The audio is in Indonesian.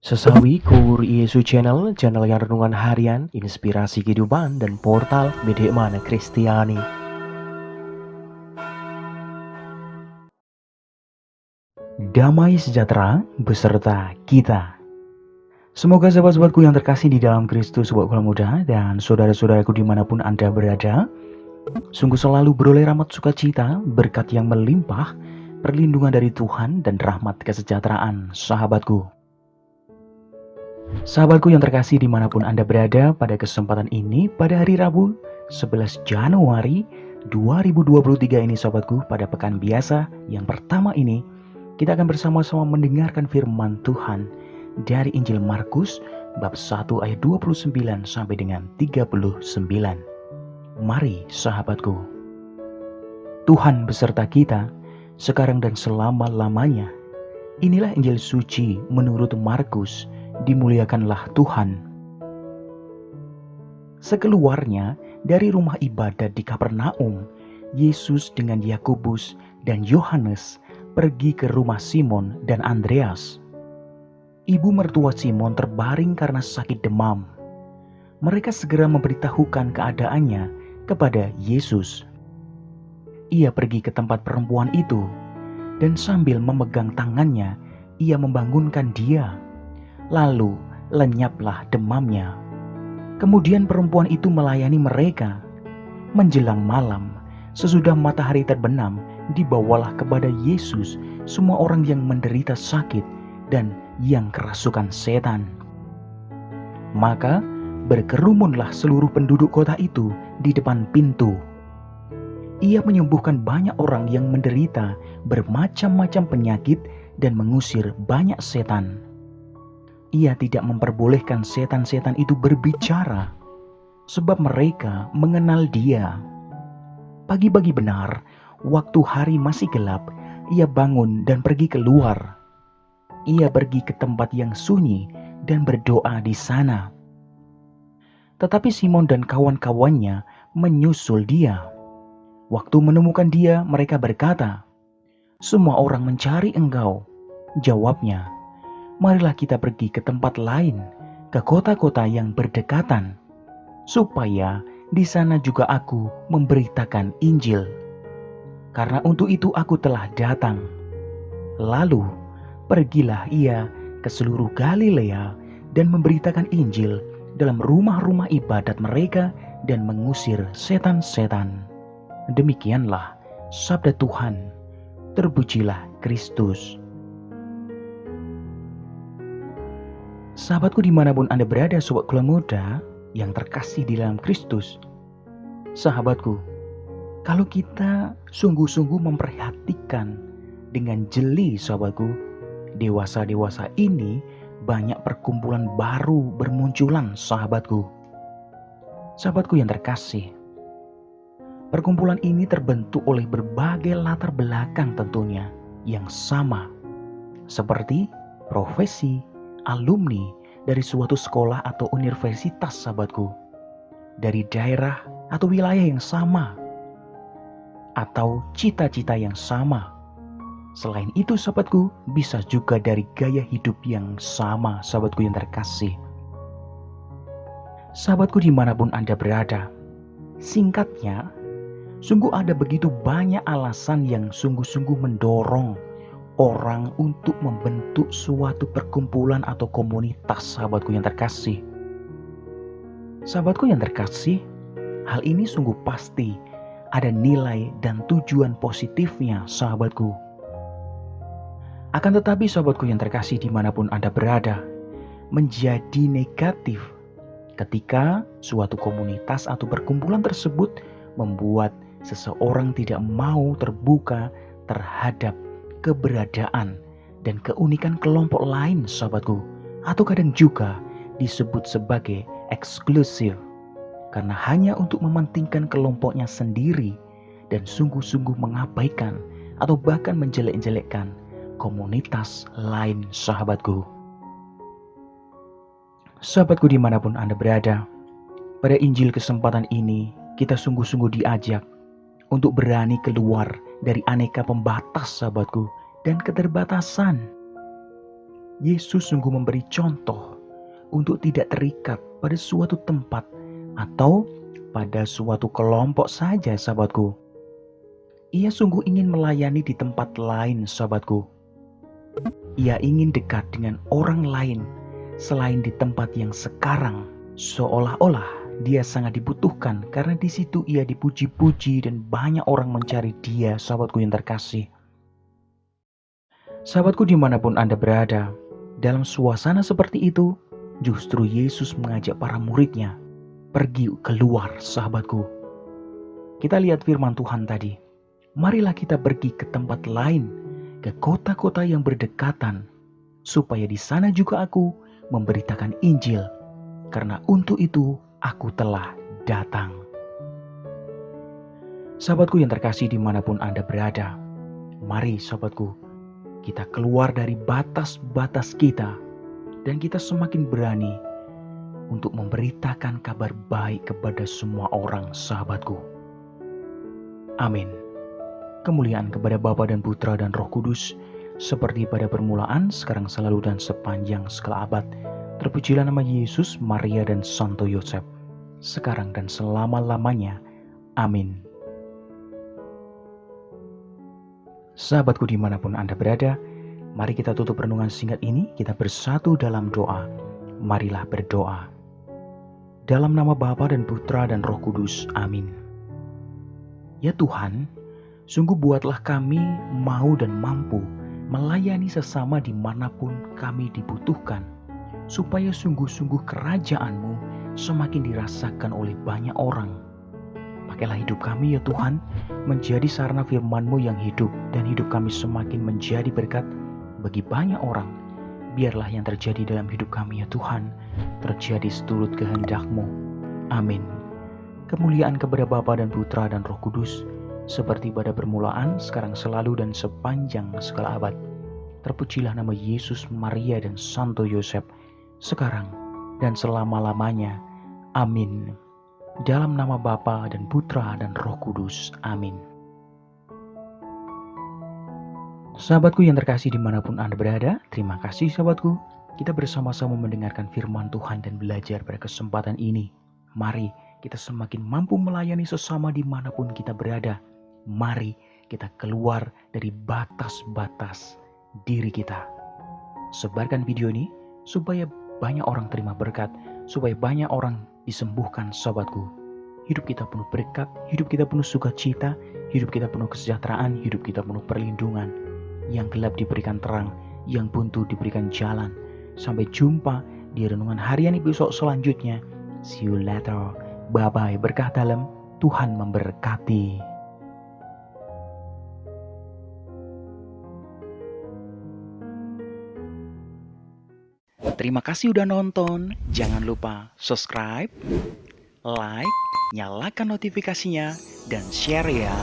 Sesawi Kur Yesu Channel, channel yang renungan harian, inspirasi kehidupan, dan portal Bedekmana Kristiani. Damai sejahtera beserta kita. Semoga sahabat-sahabatku yang terkasih di dalam Kristus, sahabat muda, dan saudara-saudaraku dimanapun Anda berada, sungguh selalu beroleh rahmat sukacita, berkat yang melimpah, perlindungan dari Tuhan, dan rahmat kesejahteraan sahabatku. Sahabatku yang terkasih dimanapun Anda berada, pada kesempatan ini pada hari Rabu 11 Januari 2023 ini sahabatku, pada pekan biasa yang pertama ini kita akan bersama-sama mendengarkan firman Tuhan dari Injil Markus bab 1 ayat 29 sampai dengan 39. Mari sahabatku, Tuhan beserta kita sekarang dan selama-lamanya. Inilah Injil suci menurut Markus. Dimuliakanlah Tuhan. Sekeluarnya dari rumah ibadat di Kapernaum, Yesus dengan Yakobus dan Yohanes pergi ke rumah Simon dan Andreas. Ibu mertua Simon terbaring karena sakit demam. Mereka segera memberitahukan keadaannya kepada Yesus. Ia pergi ke tempat perempuan itu, dan sambil memegang tangannya, ia membangunkan dia. Lalu lenyaplah demamnya. Kemudian perempuan itu melayani mereka. Menjelang malam, sesudah matahari terbenam, dibawalah kepada Yesus semua orang yang menderita sakit dan yang kerasukan setan. Maka berkerumunlah seluruh penduduk kota itu di depan pintu. Ia menyembuhkan banyak orang yang menderita bermacam-macam penyakit dan mengusir banyak setan. Ia tidak memperbolehkan setan-setan itu berbicara, sebab mereka mengenal Dia. Pagi-pagi benar, waktu hari masih gelap, ia bangun dan pergi keluar. Ia pergi ke tempat yang sunyi dan berdoa di sana. Tetapi Simon dan kawan-kawannya menyusul Dia. Waktu menemukan Dia, mereka berkata, "Semua orang mencari Engkau." Jawabnya, "Marilah kita pergi ke tempat lain, ke kota-kota yang berdekatan, supaya di sana juga aku memberitakan Injil. Karena untuk itu aku telah datang." Lalu pergilah ia ke seluruh Galilea dan memberitakan Injil dalam rumah-rumah ibadat mereka dan mengusir setan-setan. Demikianlah sabda Tuhan. Terpujilah Kristus. Sahabatku dimanapun Anda berada, sobat kula muda yang terkasih di dalam Kristus. Sahabatku, kalau kita sungguh-sungguh memperhatikan dengan jeli sahabatku, dewasa-dewasa ini banyak perkumpulan baru bermunculan sahabatku. Sahabatku yang terkasih, perkumpulan ini terbentuk oleh berbagai latar belakang tentunya yang sama, seperti profesi, alumni dari suatu sekolah atau universitas sahabatku, dari daerah atau wilayah yang sama, atau cita-cita yang sama. Selain itu sahabatku, bisa juga dari gaya hidup yang sama sahabatku yang terkasih. Sahabatku dimanapun Anda berada, singkatnya, sungguh ada begitu banyak alasan yang sungguh-sungguh mendorong orang untuk membentuk suatu perkumpulan atau komunitas sahabatku yang terkasih. Sahabatku yang terkasih, hal ini sungguh pasti ada nilai dan tujuan positifnya sahabatku. Akan tetapi sahabatku yang terkasih dimanapun Anda berada, menjadi negatif ketika suatu komunitas atau perkumpulan tersebut membuat seseorang tidak mau terbuka terhadap keberadaan dan keunikan kelompok lain sahabatku, atau kadang juga disebut sebagai eksklusif, karena hanya untuk mementingkan kelompoknya sendiri dan sungguh-sungguh mengabaikan atau bahkan menjelek-jelekkan komunitas lain sahabatku. Sahabatku dimanapun Anda berada, pada Injil kesempatan ini kita sungguh-sungguh diajak untuk berani keluar dari aneka pembatas sahabatku dan keterbatasan. Yesus sungguh memberi contoh untuk tidak terikat pada suatu tempat atau pada suatu kelompok saja, sahabatku. Ia sungguh ingin melayani di tempat lain, sahabatku. Ia ingin dekat dengan orang lain selain di tempat yang sekarang seolah-olah dia sangat dibutuhkan, karena di situ ia dipuji-puji dan banyak orang mencari dia, sahabatku yang terkasih. Sahabatku, dimanapun Anda berada, dalam suasana seperti itu, justru Yesus mengajak para muridnya pergi keluar, sahabatku. Kita lihat firman Tuhan tadi. Marilah kita pergi ke tempat lain, ke kota-kota yang berdekatan, supaya di sana juga aku memberitakan Injil, karena untuk itu aku telah datang. Sahabatku yang terkasih dimanapun Anda berada, mari sahabatku, kita keluar dari batas-batas kita dan kita semakin berani untuk memberitakan kabar baik kepada semua orang, sahabatku. Amin. Kemuliaan kepada Bapa dan Putra dan Roh Kudus, seperti pada permulaan, sekarang, selalu, dan sepanjang segala abad. Terpujilah nama Yesus, Maria, dan Santo Yosef, sekarang dan selama-lamanya. Amin. Sahabatku dimanapun Anda berada, mari kita tutup renungan singkat ini, kita bersatu dalam doa. Marilah berdoa. Dalam nama Bapa dan Putra dan Roh Kudus. Amin. Ya Tuhan, sungguh buatlah kami mau dan mampu melayani sesama dimanapun kami dibutuhkan, supaya sungguh-sungguh kerajaan-Mu semakin dirasakan oleh banyak orang. Pakailah hidup kami ya Tuhan, menjadi sarana firman-Mu yang hidup, dan hidup kami semakin menjadi berkat bagi banyak orang. Biarlah yang terjadi dalam hidup kami ya Tuhan, terjadi seturut kehendak-Mu. Amin. Kemuliaan kepada Bapa dan Putra dan Roh Kudus, seperti pada permulaan, sekarang, selalu, dan sepanjang segala abad. Terpujilah nama Yesus, Maria, dan Santo Yosef, sekarang dan selama-lamanya. Amin. Dalam nama Bapa dan Putra dan Roh Kudus. Amin. Sahabatku yang terkasih dimanapun Anda berada, terima kasih sahabatku. Kita bersama-sama mendengarkan firman Tuhan dan belajar pada kesempatan ini. Mari kita semakin mampu melayani sesama dimanapun kita berada. Mari kita keluar dari batas-batas diri kita. Sebarkan video ini supaya banyak orang terima berkat, supaya banyak orang disembuhkan, sahabatku. Hidup kita penuh berkat, hidup kita penuh sukacita, hidup kita penuh kesejahteraan, hidup kita penuh perlindungan. Yang gelap diberikan terang, yang buntu diberikan jalan. Sampai jumpa di renungan harian besok selanjutnya. See you later. Bye-bye. Berkah dalam, Tuhan memberkati. Terima kasih udah nonton. Jangan lupa subscribe, like, nyalakan notifikasinya, dan share ya.